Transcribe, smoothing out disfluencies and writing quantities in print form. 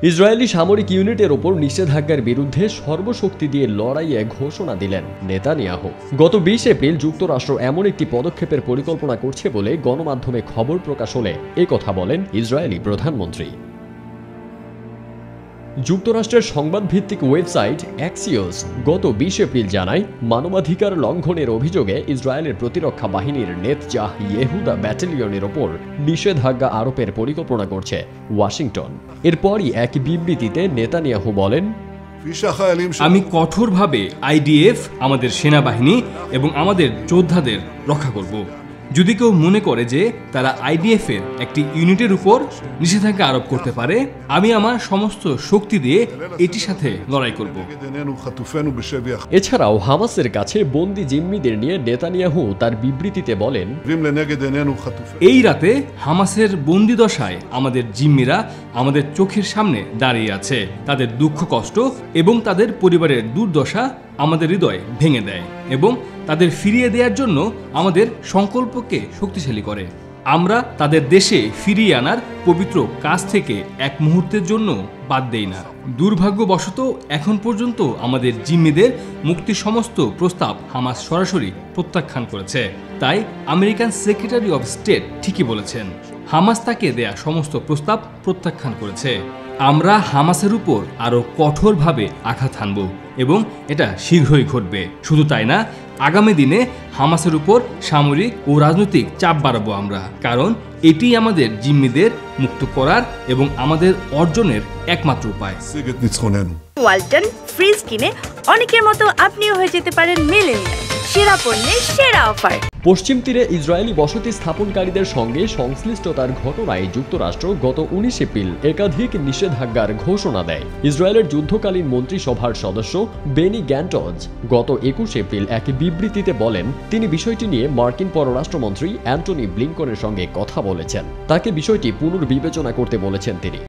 Israeli সামরিক ইউনিটের ওপর নিষেধাজ্ঞার বিরুদ্ধে সর্বশক্তি দিয়ে লড়াইয়ে ঘোষণা দিলেন নেতানিয়াহু। গত 20 এপ্রিল যুক্তরাষ্ট্র এমন একটি পদক্ষেপের পরিকল্পনা করছে বলে গণমাধ্যমে খবর প্রকাশ হলে একথা বলেন ইসরায়েলি প্রধানমন্ত্রী। যুক্তরাষ্ট্রের সংবাদভিত্তিক ওয়েবসাইট অ্যাক্সিওস গত 20 এপ্রিল জানায়, মানবাধিকার লঙ্ঘনের অভিযোগে ইসরায়েলের প্রতিরক্ষা বাহিনীর নেতজাহ ইয়েহুদা ব্যাটালিয়নের ওপর নিষেধাজ্ঞা আরোপের পরিকল্পনা করছে ওয়াশিংটন। এরপরই এক বিবৃতিতে নেতানিয়াহু বলেন, আমি কঠোরভাবে আইডিএফ, আমাদের সেনাবাহিনী এবং আমাদের যোদ্ধাদের রক্ষা করব। যদি কেউ মনে করে যে তারা আইডিএফ এর একটি ইউনিটের উপর নিষেধাজ্ঞা আরোপ করতে পারে, আমি আমার সমস্ত শক্তি দিয়ে এটির সাথে লড়াই করব। এছাড়াও হামাসের কাছে বন্দী জিম্মিদের নিয়ে নেতানিয়াহু তার বিবৃতিতে বলেন, এই রাতে হামাসের বন্দি দশায় আমাদের জিম্মিরা আমাদের চোখের সামনে দাঁড়িয়ে আছে। তাদের দুঃখ কষ্ট এবং তাদের পরিবারের দুর্দশা আমাদের হৃদয় ভেঙে দেয় এবং তাদের ফিরিয়ে দেওয়ার জন্য আমাদের সংকল্পকে শক্তিশালী করে। আমরা তাদের দেশে ফিরিয়ে আনার পবিত্র কাজ থেকে এক মুহূর্তের জন্য বাদ দেই না। দুর্ভাগ্যবশত এখন পর্যন্ত আমাদের জিম্মিদের মুক্তির সমস্ত প্রস্তাব হামাস সরাসরি প্রত্যাখ্যান করেছে। তাই আমেরিকান সেক্রেটারি অফ স্টেট ঠিকই বলেছেন, হামাস তাকে দেয়া সমস্ত প্রস্তাব প্রত্যাখ্যান করেছে। আমরা হামাসের উপর আরও কঠোরভাবে আঘাত হানব এবং এটা শীঘ্রই ঘটবে। শুধু তাই না, আগামী দিনে হামাসের উপর সামরিক ও রাজনৈতিক চাপ বাড়াবো আমরা, কারণ এটি আমাদের জিম্মিদের মুক্ত করার এবং আমাদের অর্জনের একমাত্র উপায়। ওয়ালটন ফ্রিজ কিনে অনেকের মতো আপনিও হয়ে যেতে পারেন মিলেনিয়াল। সেরা পণ্যের সেরা অফার। পশ্চিম তীরে ইসরায়েলি বসতি স্থাপনকারীদের সঙ্গে সংশ্লিষ্টতার ঘটনায় যুক্তরাষ্ট্র গত 19 এপ্রিল একাধিক নিষেধাজ্ঞার ঘোষণা দেয়। ইসরায়েলের যুদ্ধকালীন মন্ত্রিসভার সদস্য বেনি গ্যান্টজ গত 21 এপ্রিল এক বিবৃতিতে বলেন, তিনি বিষয়টি নিয়ে মার্কিন পররাষ্ট্রমন্ত্রী অ্যান্টনি ব্লিংকনের সঙ্গে কথা বলেছেন। তাকে বিষয়টি পুনর্বিবেচনা করতে বলেছেন তিনি।